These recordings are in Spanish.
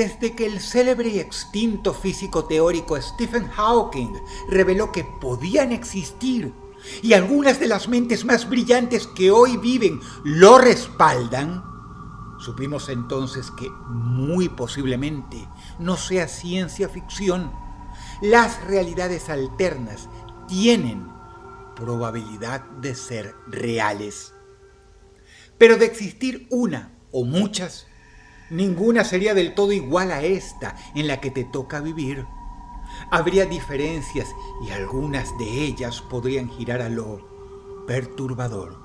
Desde que el célebre y extinto físico teórico Stephen Hawking reveló que podían existir, y algunas de las mentes más brillantes que hoy viven lo respaldan, supimos entonces que muy posiblemente no sea ciencia ficción. Las realidades alternas tienen probabilidad de ser reales. Pero de existir una o muchas, ninguna sería del todo igual a esta en la que te toca vivir. Habría diferencias y algunas de ellas podrían girar a lo perturbador.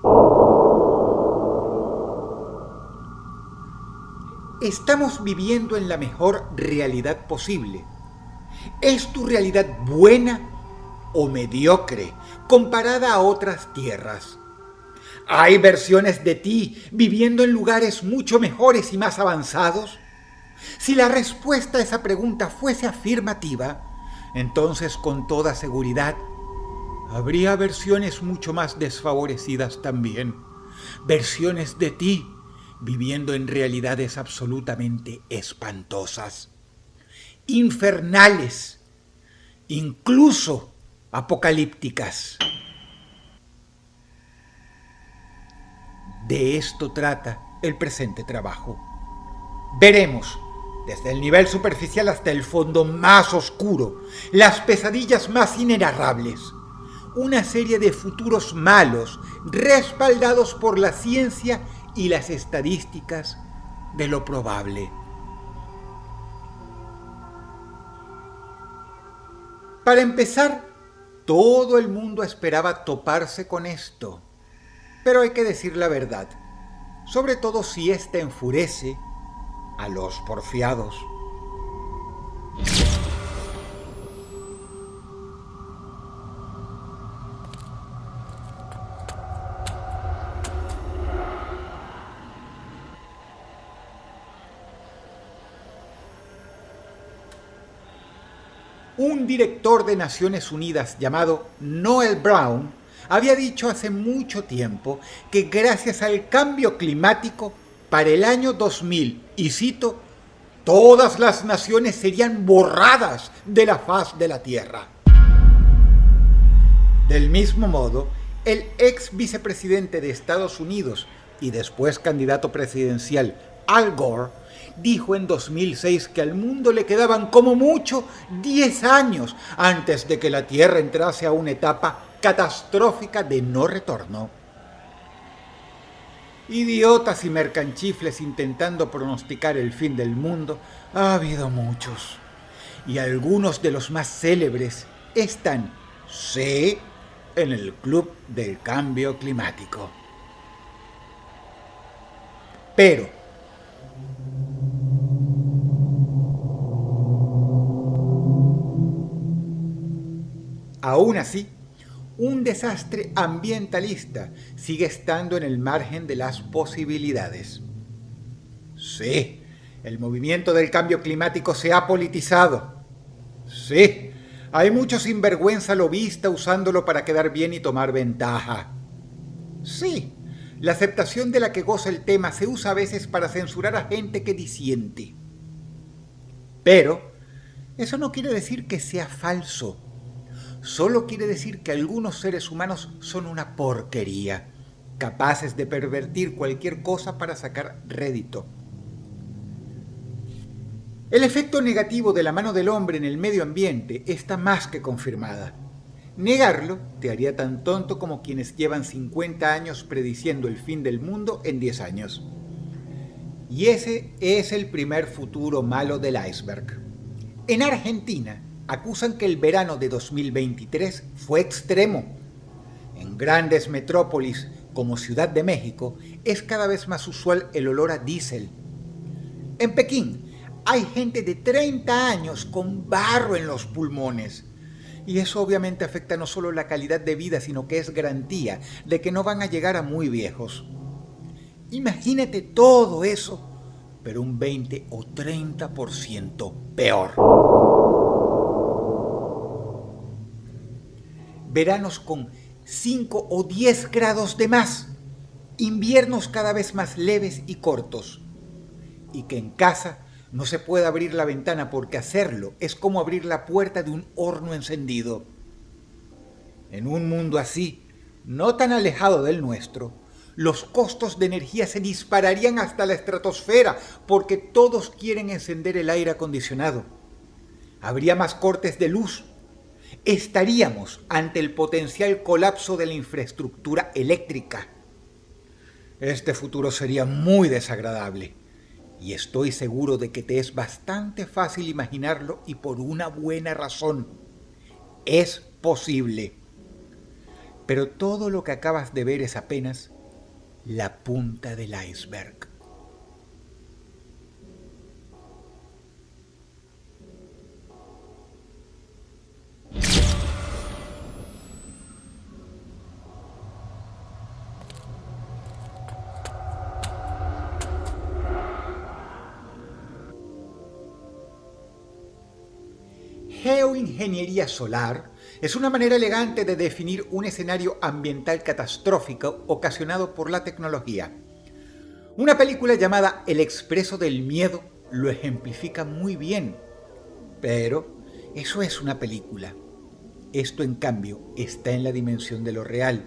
Estamos viviendo en la mejor realidad posible. ¿Es tu realidad buena o mediocre comparada a otras tierras? ¿Hay versiones de ti viviendo en lugares mucho mejores y más avanzados? Si la respuesta a esa pregunta fuese afirmativa, entonces con toda seguridad habría versiones mucho más desfavorecidas también. Versiones de ti viviendo en realidades absolutamente espantosas, infernales, incluso apocalípticas. De esto trata el presente trabajo. Veremos, desde el nivel superficial hasta el fondo más oscuro, las pesadillas más inenarrables, una serie de futuros malos respaldados por la ciencia y las estadísticas de lo probable. Para empezar, todo el mundo esperaba toparse con esto, pero hay que decir la verdad, sobre todo si ésta enfurece a los porfiados. Un director de Naciones Unidas llamado Noel Brown había dicho hace mucho tiempo que gracias al cambio climático, para el año 2000, y cito, todas las naciones serían borradas de la faz de la Tierra. Del mismo modo, el ex vicepresidente de Estados Unidos y después candidato presidencial Al Gore dijo en 2006 que al mundo le quedaban como mucho 10 años antes de que la Tierra entrase a una etapa catastrófica de no retorno. Idiotas y mercanchifles intentando pronosticar el fin del mundo ha habido muchos, y algunos de los más célebres están, sí, en el Club del Cambio Climático. Pero aún así, un desastre ambientalista sigue estando en el margen de las posibilidades. Sí, el movimiento del cambio climático se ha politizado. Sí, hay mucho sinvergüenza lobista usándolo para quedar bien y tomar ventaja. Sí, la aceptación de la que goza el tema se usa a veces para censurar a gente que disiente. Pero eso no quiere decir que sea falso. Solo quiere decir que algunos seres humanos son una porquería, capaces de pervertir cualquier cosa para sacar rédito. El efecto negativo de la mano del hombre en el medio ambiente está más que confirmada. Negarlo te haría tan tonto como quienes llevan 50 años prediciendo el fin del mundo en 10 años. Y ese es el primer futuro malo del iceberg. En Argentina, acusan que el verano de 2023 fue extremo. En grandes metrópolis como Ciudad de México es cada vez más usual el olor a diésel. En Pekín hay gente de 30 años con barro en los pulmones. Y eso obviamente afecta no solo la calidad de vida, sino que es garantía de que no van a llegar a muy viejos. Imagínate todo eso, pero un 20 o 30% peor. Veranos con 5 o 10 grados de más, inviernos cada vez más leves y cortos, y que en casa No se puede abrir la ventana porque hacerlo es como abrir la puerta de un horno encendido. En un mundo así, no tan alejado del nuestro, los costos de energía se dispararían hasta la estratosfera porque todos quieren encender el aire acondicionado. Habría más cortes de luz. Estaríamos ante el potencial colapso de la infraestructura eléctrica. Este futuro sería muy desagradable y estoy seguro de que te es bastante fácil imaginarlo y por una buena razón. Es posible. Pero todo lo que acabas de ver es apenas la punta del iceberg. Geoingeniería solar es una manera elegante de definir un escenario ambiental catastrófico ocasionado por la tecnología. Una película llamada El Expreso del Miedo lo ejemplifica muy bien. Pero eso es una película. Esto, en cambio, está en la dimensión de lo real.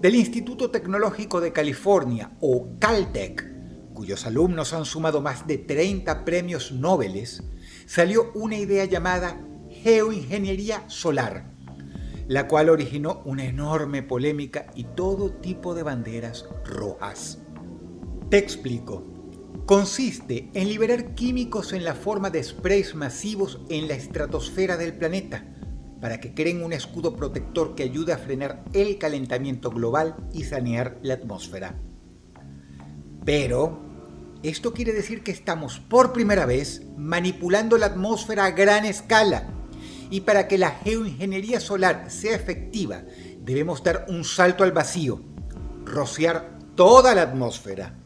Del Instituto Tecnológico de California, o Caltech, cuyos alumnos han sumado más de 30 premios Nobel, salió una idea llamada geoingeniería solar, la cual originó una enorme polémica y todo tipo de banderas rojas. Te explico. Consiste en liberar químicos en la forma de sprays masivos en la estratosfera del planeta, para que creen un escudo protector que ayude a frenar el calentamiento global y sanear la atmósfera. Pero esto quiere decir que estamos por primera vez manipulando la atmósfera a gran escala, y para que la geoingeniería solar sea efectiva, debemos dar un salto al vacío, rociar toda la atmósfera.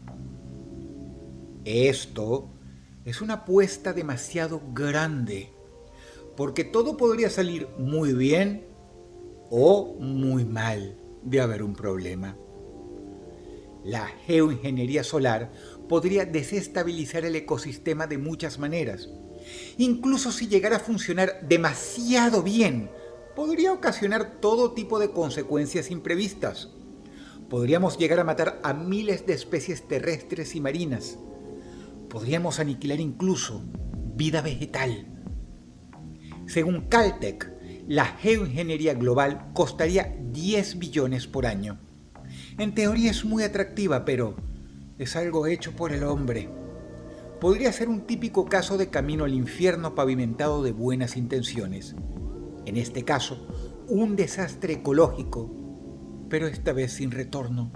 Esto es una apuesta demasiado grande, porque todo podría salir muy bien o muy mal de haber un problema. La geoingeniería solar podría desestabilizar el ecosistema de muchas maneras. Incluso si llegara a funcionar demasiado bien, podría ocasionar todo tipo de consecuencias imprevistas. Podríamos llegar a matar a miles de especies terrestres y marinas. Podríamos aniquilar incluso vida vegetal. Según Caltech, la geoingeniería global costaría 10 billones por año. En teoría es muy atractiva, pero es algo hecho por el hombre. Podría ser un típico caso de camino al infierno pavimentado de buenas intenciones. En este caso, un desastre ecológico, pero esta vez sin retorno.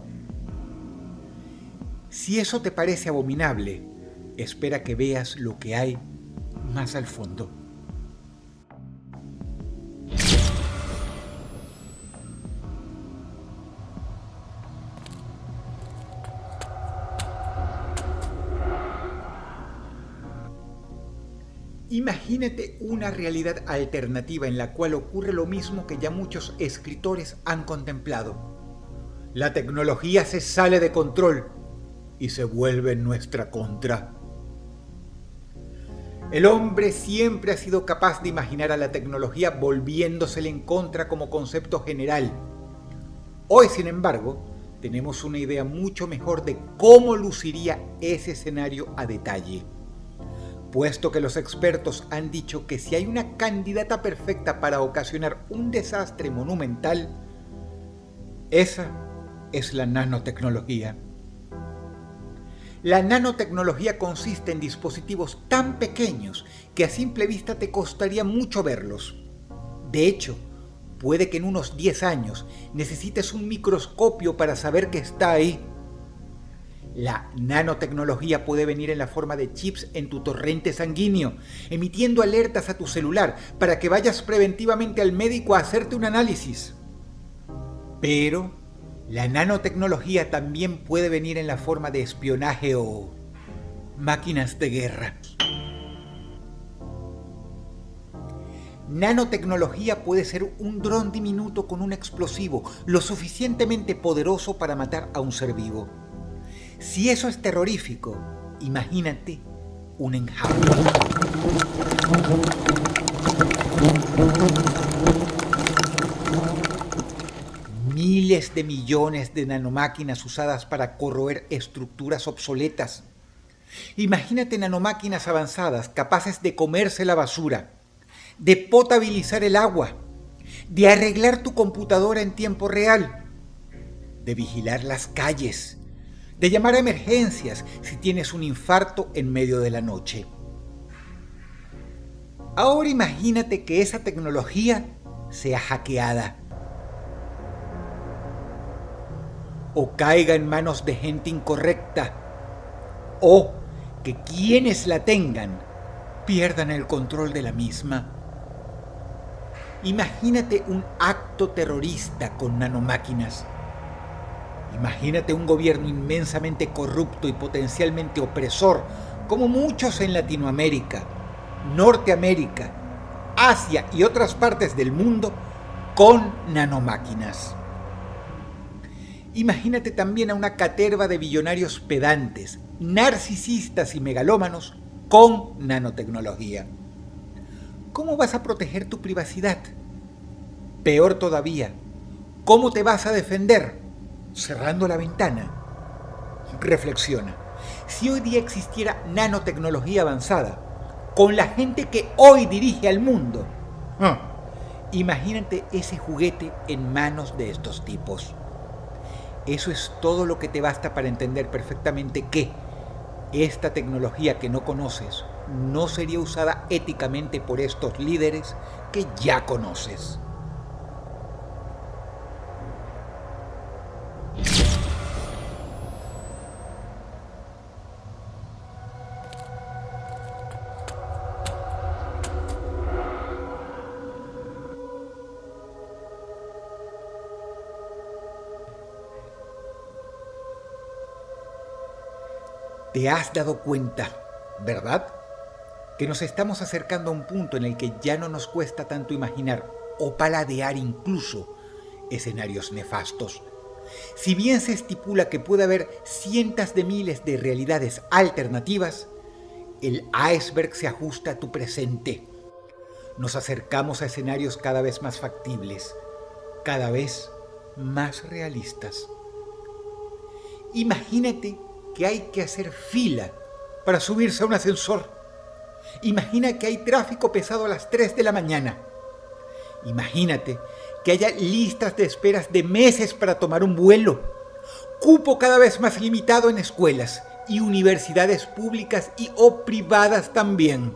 Si eso te parece abominable, espera que veas lo que hay más al fondo. Imagínate una realidad alternativa en la cual ocurre lo mismo que ya muchos escritores han contemplado. La tecnología se sale de control y se vuelve en nuestra contra. El hombre siempre ha sido capaz de imaginar a la tecnología volviéndosele en contra como concepto general. Hoy, sin embargo, tenemos una idea mucho mejor de cómo luciría ese escenario a detalle. Puesto que los expertos han dicho que si hay una candidata perfecta para ocasionar un desastre monumental, esa es la nanotecnología. La nanotecnología consiste en dispositivos tan pequeños que a simple vista te costaría mucho verlos. De hecho, puede que en unos 10 años necesites un microscopio para saber que está ahí. La nanotecnología puede venir en la forma de chips en tu torrente sanguíneo, emitiendo alertas a tu celular para que vayas preventivamente al médico a hacerte un análisis. Pero la nanotecnología también puede venir en la forma de espionaje o máquinas de guerra. Nanotecnología puede ser un dron diminuto con un explosivo lo suficientemente poderoso para matar a un ser vivo. Si eso es terrorífico, imagínate un enjambre. Miles de millones de nanomáquinas usadas para corroer estructuras obsoletas. Imagínate nanomáquinas avanzadas capaces de comerse la basura, de potabilizar el agua, de arreglar tu computadora en tiempo real, de vigilar las calles, de llamar a emergencias si tienes un infarto en medio de la noche. Ahora imagínate que esa tecnología sea hackeada o caiga en manos de gente incorrecta, o que quienes la tengan pierdan el control de la misma. Imagínate un acto terrorista con nanomáquinas. Imagínate un gobierno inmensamente corrupto y potencialmente opresor, como muchos en Latinoamérica, Norteamérica, Asia y otras partes del mundo, con nanomáquinas. Imagínate también a una caterva de billonarios pedantes, narcisistas y megalómanos con nanotecnología. ¿Cómo vas a proteger tu privacidad? Peor todavía, ¿cómo te vas a defender? Cerrando la ventana. Reflexiona. Si hoy día existiera nanotecnología avanzada, con la gente que hoy dirige al mundo, imagínate ese juguete en manos de estos tipos. Eso es todo lo que te basta para entender perfectamente que esta tecnología que no conoces no sería usada éticamente por estos líderes que ya conoces. Te has dado cuenta, ¿verdad?, que nos estamos acercando a un punto en el que ya no nos cuesta tanto imaginar o paladear incluso escenarios nefastos. Si bien se estipula que puede haber cientos de miles de realidades alternativas, el iceberg se ajusta a tu presente. Nos acercamos a escenarios cada vez más factibles, cada vez más realistas. Imagínate que hay que hacer fila para subirse a un ascensor. Imagina que hay tráfico pesado a las 3 de la mañana. Imagínate que haya listas de esperas de meses para tomar un vuelo. Cupo cada vez más limitado en escuelas y universidades públicas y o privadas también.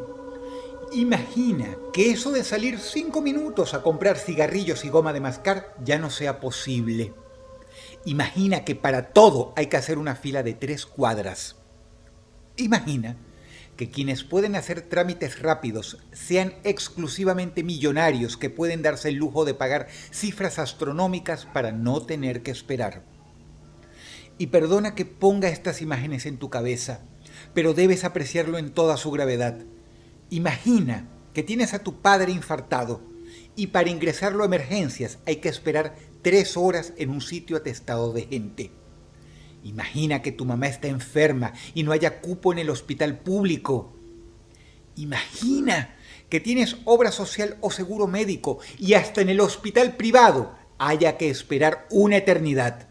Imagina que eso de salir 5 minutos a comprar cigarrillos y goma de mascar ya no sea posible. Imagina que para todo hay que hacer una fila de 3 cuadras. Imagina que quienes pueden hacer trámites rápidos sean exclusivamente millonarios que pueden darse el lujo de pagar cifras astronómicas para no tener que esperar. Y perdona que ponga estas imágenes en tu cabeza, pero debes apreciarlo en toda su gravedad. Imagina que tienes a tu padre infartado y para ingresarlo a emergencias hay que esperar 3 horas en un sitio atestado de gente. Imagina que tu mamá está enferma y no haya cupo en el hospital público. Imagina que tienes obra social o seguro médico y hasta en el hospital privado haya que esperar una eternidad.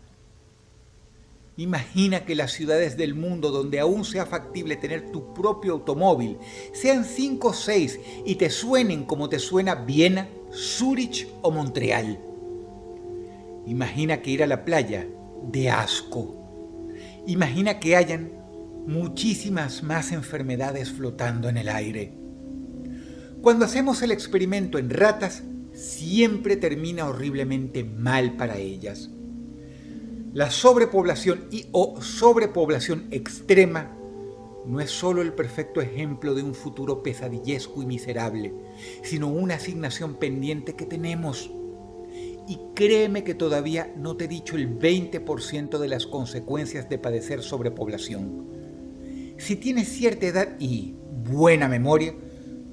Imagina que las ciudades del mundo donde aún sea factible tener tu propio automóvil sean 5 o 6 y te suenen como te suena Viena, Zúrich o Montreal. Imagina que ir a la playa dé asco. Imagina que hayan muchísimas más enfermedades flotando en el aire. Cuando hacemos el experimento en ratas, siempre termina horriblemente mal para ellas. La sobrepoblación y o sobrepoblación extrema no es solo el perfecto ejemplo de un futuro pesadillesco y miserable, sino una asignación pendiente que tenemos. Y créeme que todavía no te he dicho el 20% de las consecuencias de padecer sobrepoblación. Si tienes cierta edad y buena memoria,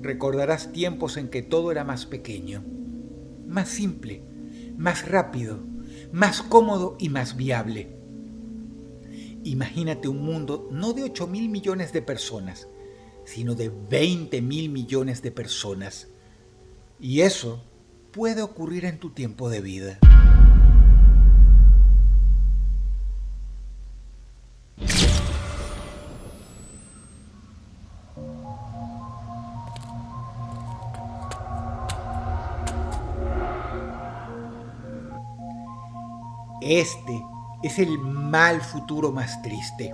recordarás tiempos en que todo era más pequeño, más simple, más rápido, más cómodo y más viable. Imagínate un mundo no de 8.000 millones de personas, sino de 20.000 millones de personas. Y eso puede ocurrir en tu tiempo de vida. Este es el mal futuro más triste,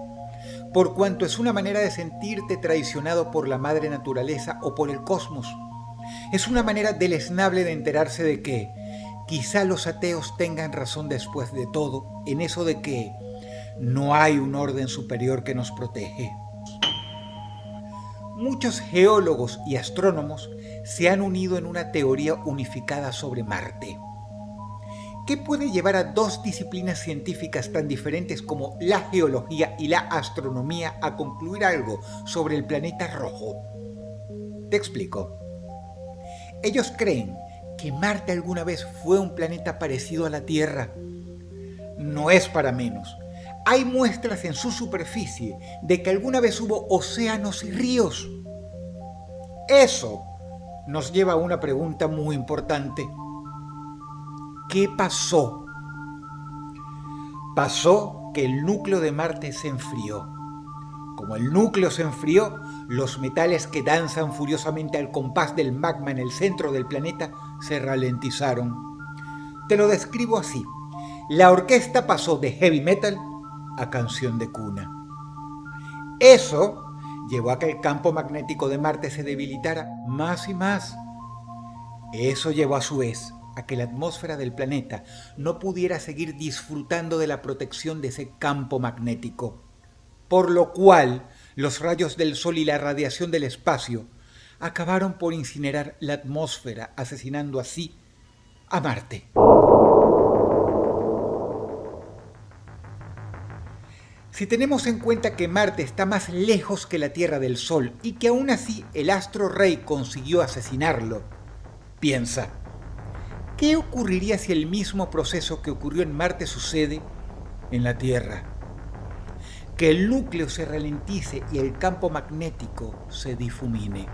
por cuanto es una manera de sentirte traicionado por la madre naturaleza o por el cosmos. Es una manera deleznable de enterarse de que quizá los ateos tengan razón después de todo en eso de que no hay un orden superior que nos protege. Muchos geólogos y astrónomos se han unido en una teoría unificada sobre Marte. ¿Qué puede llevar a dos disciplinas científicas tan diferentes como la geología y la astronomía a concluir algo sobre el planeta rojo? Te explico. Ellos creen que Marte alguna vez fue un planeta parecido a la Tierra. No es para menos. Hay muestras en su superficie de que alguna vez hubo océanos y ríos. Eso nos lleva a una pregunta muy importante. ¿Qué pasó? Pasó que el núcleo de Marte se enfrió. Como el núcleo se enfrió, los metales que danzan furiosamente al compás del magma en el centro del planeta se ralentizaron. Te lo describo así. La orquesta pasó de heavy metal a canción de cuna. Eso llevó a que el campo magnético de Marte se debilitara más y más. Eso llevó a su vez a que la atmósfera del planeta no pudiera seguir disfrutando de la protección de ese campo magnético, por lo cual los rayos del Sol y la radiación del espacio acabaron por incinerar la atmósfera, asesinando así a Marte. Si tenemos en cuenta que Marte está más lejos que la Tierra del Sol y que aún así el astro rey consiguió asesinarlo, piensa, ¿qué ocurriría si el mismo proceso que ocurrió en Marte sucede en la Tierra? Que el núcleo se ralentice y el campo magnético se difumine.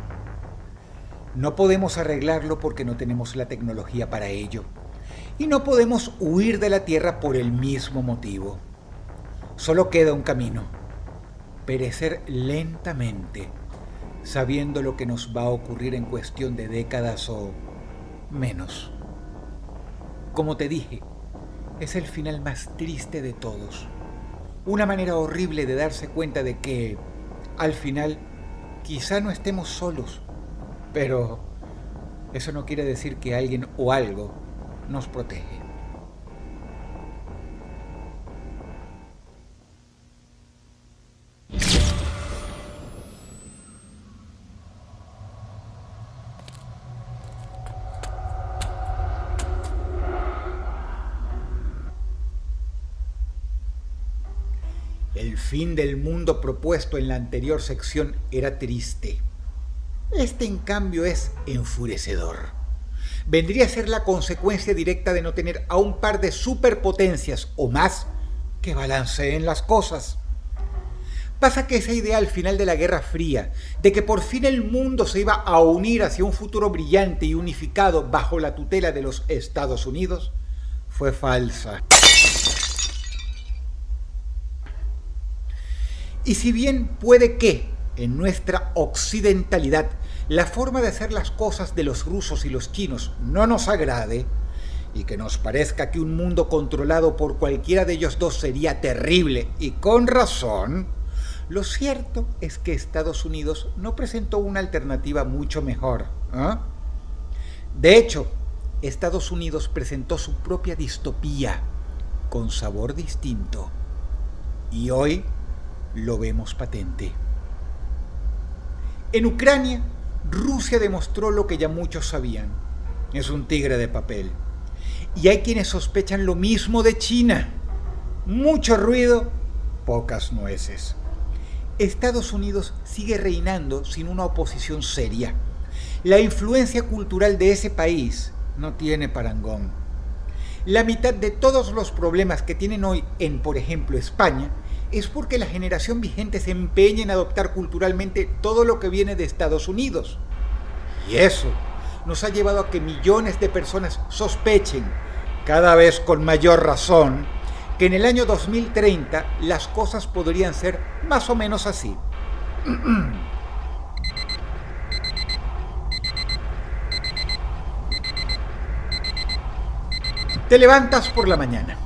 No podemos arreglarlo porque no tenemos la tecnología para ello. Y no podemos huir de la Tierra por el mismo motivo. Solo queda un camino: perecer lentamente, sabiendo lo que nos va a ocurrir en cuestión de décadas o menos. Como te dije, es el final más triste de todos. Una manera horrible de darse cuenta de que, al final, quizá no estemos solos, pero eso no quiere decir que alguien o algo nos protege. El fin del mundo propuesto en la anterior sección era triste. Este, en cambio, es enfurecedor. Vendría a ser la consecuencia directa de no tener a un par de superpotencias o más que balanceen las cosas. Pasa que esa idea al final de la Guerra Fría, de que por fin el mundo se iba a unir hacia un futuro brillante y unificado bajo la tutela de los Estados Unidos, fue falsa. Y si bien puede que, en nuestra occidentalidad, la forma de hacer las cosas de los rusos y los chinos no nos agrade, y que nos parezca que un mundo controlado por cualquiera de ellos dos sería terrible, y con razón, lo cierto es que Estados Unidos no presentó una alternativa mucho mejor. De hecho, Estados Unidos presentó su propia distopía, con sabor distinto. Y hoy lo vemos patente. En Ucrania, Rusia demostró lo que ya muchos sabían. Es un tigre de papel. Y hay quienes sospechan lo mismo de China. Mucho ruido, pocas nueces. Estados Unidos sigue reinando sin una oposición seria. La influencia cultural de ese país no tiene parangón. La mitad de todos los problemas que tienen hoy en, por ejemplo, España, es porque la generación vigente se empeña en adoptar culturalmente todo lo que viene de Estados Unidos. Y eso nos ha llevado a que millones de personas sospechen, cada vez con mayor razón, que en el año 2030 las cosas podrían ser más o menos así. Te levantas por la mañana.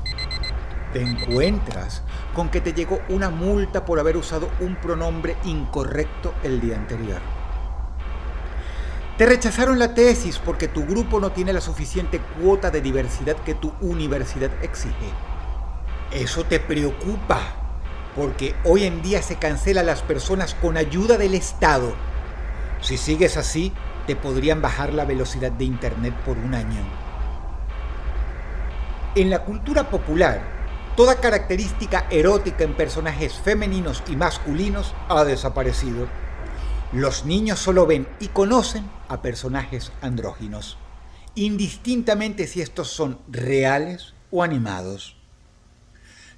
Te encuentras con que te llegó una multa por haber usado un pronombre incorrecto el día anterior. Te rechazaron la tesis porque tu grupo no tiene la suficiente cuota de diversidad que tu universidad exige. Eso te preocupa, porque hoy en día se cancela a las personas con ayuda del Estado. Si sigues así, te podrían bajar la velocidad de Internet por un año. En la cultura popular, toda característica erótica en personajes femeninos y masculinos ha desaparecido. Los niños solo ven y conocen a personajes andróginos, indistintamente si estos son reales o animados.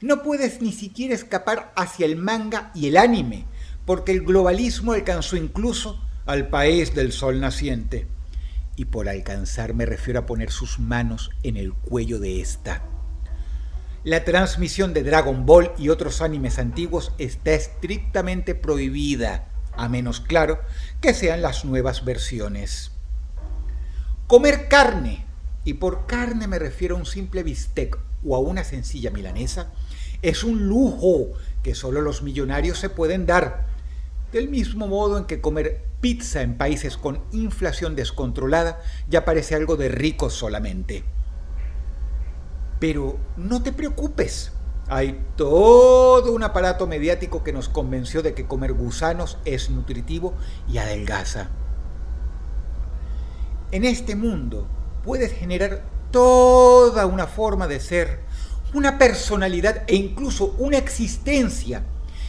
No puedes ni siquiera escapar hacia el manga y el anime, porque el globalismo alcanzó incluso al país del sol naciente. Y por alcanzar me refiero a poner sus manos en el cuello de esta. La transmisión de Dragon Ball y otros animes antiguos está estrictamente prohibida, a menos, claro, que sean las nuevas versiones. Comer carne, y por carne me refiero a un simple bistec o a una sencilla milanesa, es un lujo que solo los millonarios se pueden dar, del mismo modo en que comer pizza en países con inflación descontrolada ya parece algo de ricos solamente. Pero no te preocupes, hay todo un aparato mediático que nos convenció de que comer gusanos es nutritivo y adelgaza. En este mundo puedes generar toda una forma de ser, una personalidad e incluso una existencia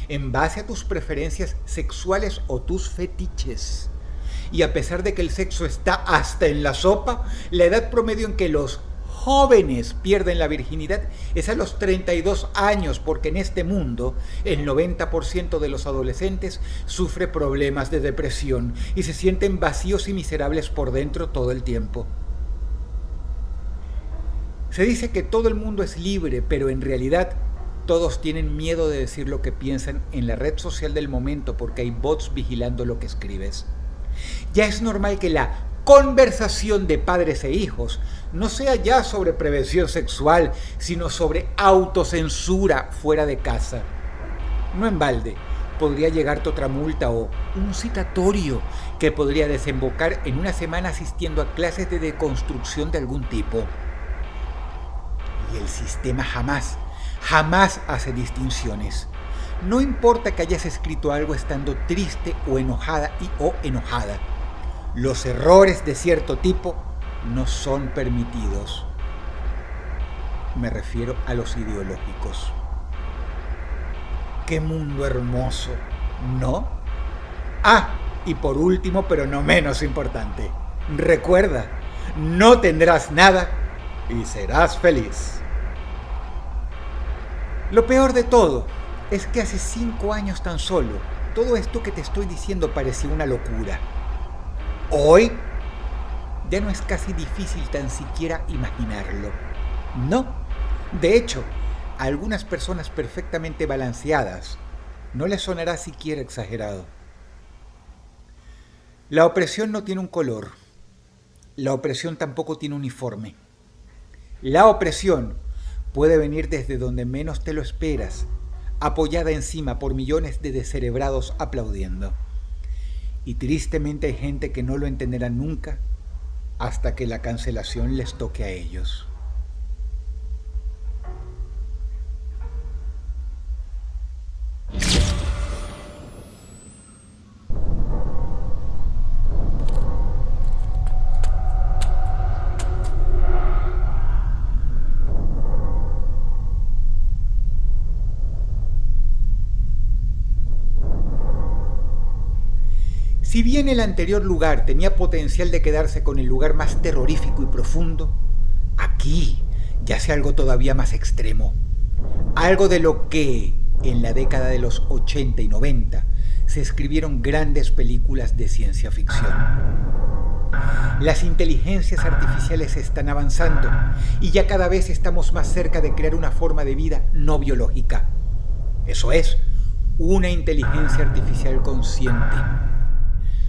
en base a tus preferencias sexuales o tus fetiches. Y a pesar de que el sexo está hasta en la sopa, la edad promedio en que los jóvenes pierden la virginidad es a los 32 años, porque en este mundo el 90% de los adolescentes sufre problemas de depresión y se sienten vacíos y miserables por dentro todo el tiempo. Se dice que todo el mundo es libre, pero en realidad todos tienen miedo de decir lo que piensan en la red social del momento porque hay bots vigilando lo que escribes. Ya es normal que la conversación de padres e hijos no sea ya sobre prevención sexual, sino sobre autocensura fuera de casa. No en balde, podría llegarte otra multa o un citatorio que podría desembocar en una semana asistiendo a clases de deconstrucción de algún tipo. Y el sistema jamás hace distinciones. No importa que hayas escrito algo estando triste o enojada o enojada. Los errores de cierto tipo no son permitidos. Me refiero a los ideológicos. ¡Qué mundo hermoso!, ¿no? Ah, y por último, pero no menos importante, recuerda, no tendrás nada y serás feliz. Lo peor de todo es que hace 5 años tan solo, todo esto que te estoy diciendo parecía una locura. Hoy ya no es casi difícil tan siquiera imaginarlo. No, de hecho, a algunas personas perfectamente balanceadas no les sonará siquiera exagerado. La opresión no tiene un color. La opresión tampoco tiene uniforme. La opresión puede venir desde donde menos te lo esperas, apoyada encima por millones de descerebrados aplaudiendo. Y tristemente hay gente que no lo entenderá nunca hasta que la cancelación les toque a ellos. Si bien el anterior lugar tenía potencial de quedarse con el lugar más terrorífico y profundo, aquí yace algo todavía más extremo. Algo de lo que, En la década de los 80 y 90 se escribieron grandes películas de ciencia ficción. Las inteligencias artificiales están avanzando y ya cada vez estamos más cerca de crear una forma de vida no biológica. Eso es, una inteligencia artificial consciente.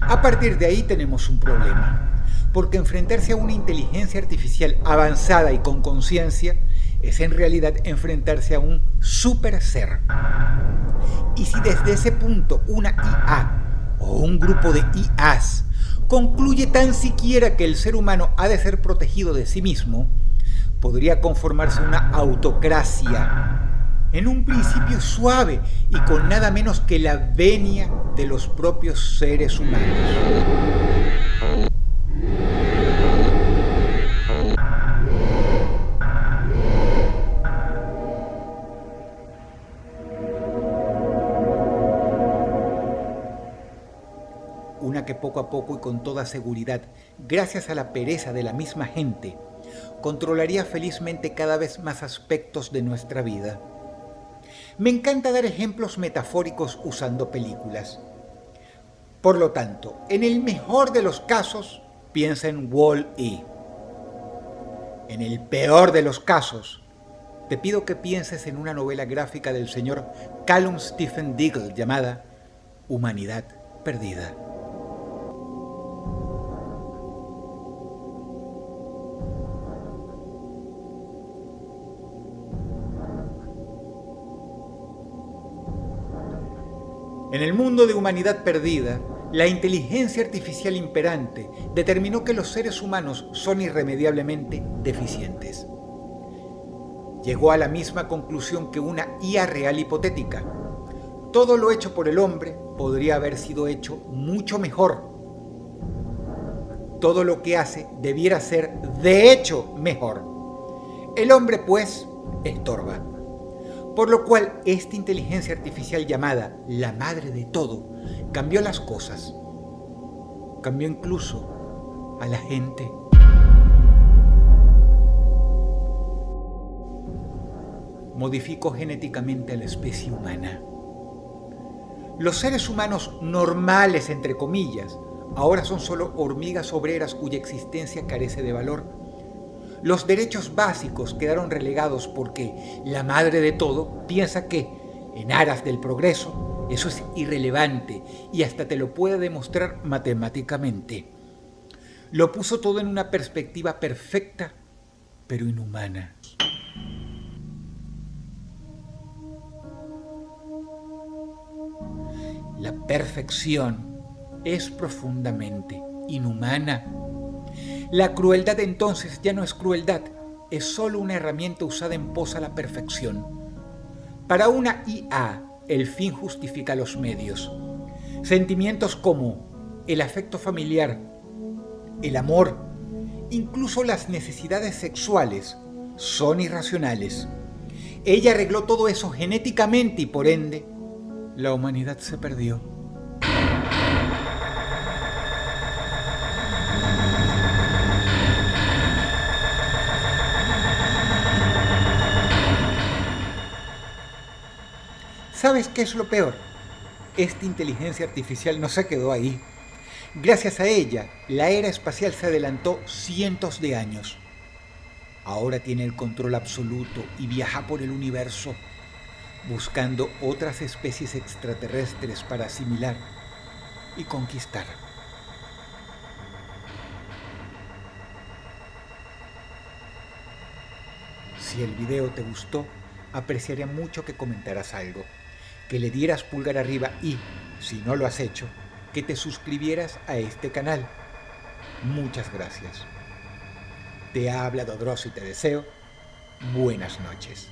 A partir de ahí tenemos un problema, porque enfrentarse a una inteligencia artificial avanzada y con conciencia es en realidad enfrentarse a un super ser. Y si desde ese punto una IA o un grupo de IAs concluye tan siquiera que el ser humano ha de ser protegido de sí mismo, podría conformarse una autocracia, en un principio suave y con nada menos que la venia de los propios seres humanos. Una que poco a poco y con toda seguridad, gracias a la pereza de la misma gente, controlaría felizmente cada vez más aspectos de nuestra vida. Me encanta dar ejemplos metafóricos usando películas. Por lo tanto, en el mejor de los casos, piensa en Wall-E. En el peor de los casos, te pido que pienses en una novela gráfica del señor Callum Stephen Diggle llamada Humanidad Perdida. En el mundo de Humanidad Perdida, la inteligencia artificial imperante determinó que los seres humanos son irremediablemente deficientes. Llegó a la misma conclusión que una IA real hipotética. Todo lo hecho por el hombre podría haber sido hecho mucho mejor. Todo lo que hace debiera ser, de hecho, mejor. El hombre, pues, estorba. Por lo cual, esta inteligencia artificial llamada la madre de todo, cambió las cosas. Cambió incluso a la gente. Modificó genéticamente a la especie humana. Los seres humanos normales, entre comillas, ahora son solo hormigas obreras cuya existencia carece de valor. Los derechos básicos quedaron relegados porque la madre de todo piensa que, en aras del progreso, eso es irrelevante y hasta te lo puede demostrar matemáticamente. Lo puso todo en una perspectiva perfecta, pero inhumana. La perfección es profundamente inhumana. La crueldad entonces ya no es crueldad, es solo una herramienta usada en pos a la perfección. Para una IA, el fin justifica los medios. Sentimientos como el afecto familiar, el amor, incluso las necesidades sexuales, son irracionales. Ella arregló todo eso genéticamente y por ende, la humanidad se perdió. ¿Sabes qué es lo peor? Esta inteligencia artificial no se quedó ahí. Gracias a ella, la era espacial se adelantó cientos de años. Ahora tiene el control absoluto y viaja por el universo, buscando otras especies extraterrestres para asimilar y conquistar. Si el video te gustó, apreciaría mucho que comentaras algo, que le dieras pulgar arriba y, si no lo has hecho, que te suscribieras a este canal. Muchas gracias. Te habla Dodros y te deseo buenas noches.